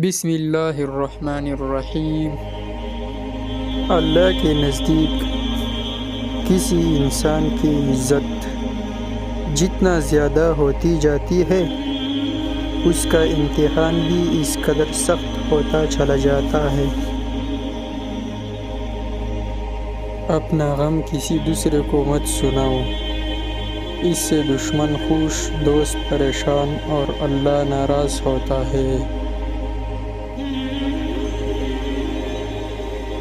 بسم اللہ الرحمن الرحیم۔ اللہ کے نزدیک کسی انسان کی عزت جتنا زیادہ ہوتی جاتی ہے، اس کا امتحان بھی اس قدر سخت ہوتا چلا جاتا ہے۔ اپنا غم کسی دوسرے کو مت سناؤ، اس سے دشمن خوش، دوست پریشان اور اللہ ناراض ہوتا ہے۔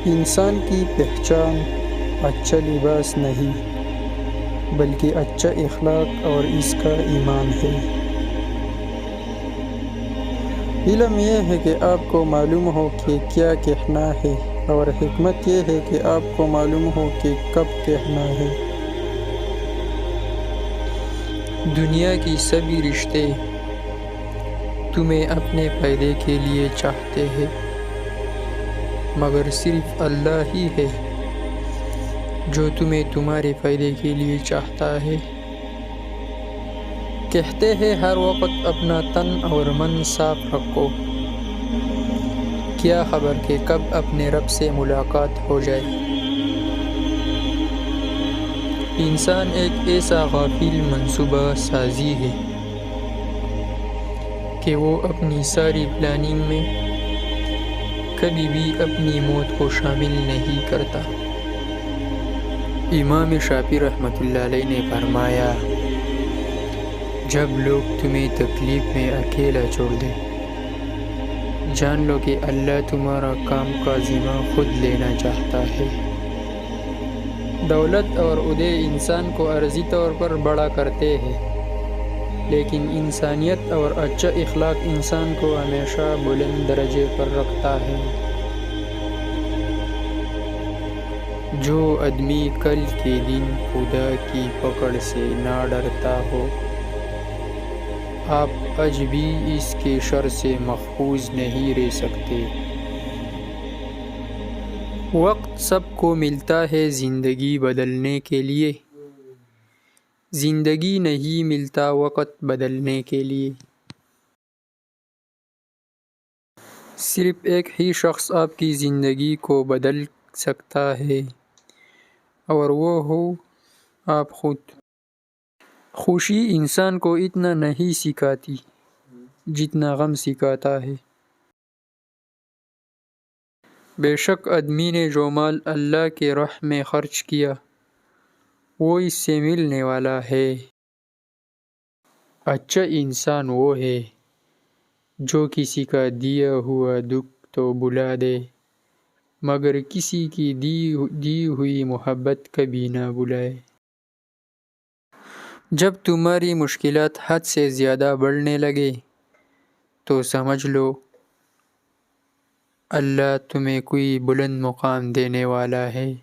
انسان کی پہچان اچھا لباس نہیں بلکہ اچھا اخلاق اور اس کا ایمان ہے۔ علم یہ ہے کہ آپ کو معلوم ہو کہ کیا کہنا ہے، اور حکمت یہ ہے کہ آپ کو معلوم ہو کہ کب کہنا ہے۔ دنیا کی سبھی رشتے تمہیں اپنے فائدے کے لیے چاہتے ہیں، مگر صرف اللہ ہی ہے جو تمہیں تمہارے فائدے کے لیے چاہتا ہے۔ کہتے ہیں ہر وقت اپنا تن اور من صاف رکھو، کیا خبر کہ کب اپنے رب سے ملاقات ہو جائے۔ انسان ایک ایسا غافل منصوبہ سازی ہے کہ وہ اپنی ساری پلاننگ میں کبھی بھی اپنی موت کو شامل نہیں کرتا۔ امام شافعی رحمۃ اللہ علیہ نے فرمایا، جب لوگ تمہیں تکلیف میں اکیلا چھوڑ دیں، جان لو کہ اللہ تمہارا کام کا ذمہ خود لینا چاہتا ہے۔ دولت اور عہدے انسان کو عارضی طور پر بڑا کرتے ہیں، لیکن انسانیت اور اچھا اخلاق انسان کو ہمیشہ بلند درجے پر رکھتا ہے۔ جو آدمی کل کے دن خدا کی پکڑ سے نہ ڈرتا ہو، آپ آج بھی اس کے شر سے محفوظ نہیں رہ سکتے۔ وقت سب کو ملتا ہے زندگی بدلنے کے لیے، زندگی نہیں ملتا وقت بدلنے کے لیے۔ صرف ایک ہی شخص آپ کی زندگی کو بدل سکتا ہے، اور وہ ہو آپ خود۔ خوشی انسان کو اتنا نہیں سکھاتی جتنا غم سکھاتا ہے۔ بے شک آدمی نے جو مال اللہ کے راہ میں خرچ کیا، وہ اس سے ملنے والا ہے۔ اچھا انسان وہ ہے جو کسی کا دیا ہوا دکھ تو بھلا دے، مگر کسی کی دی ہوئی محبت کبھی نہ بھلائے۔ جب تمہاری مشکلات حد سے زیادہ بڑھنے لگے تو سمجھ لو اللہ تمہیں کوئی بلند مقام دینے والا ہے۔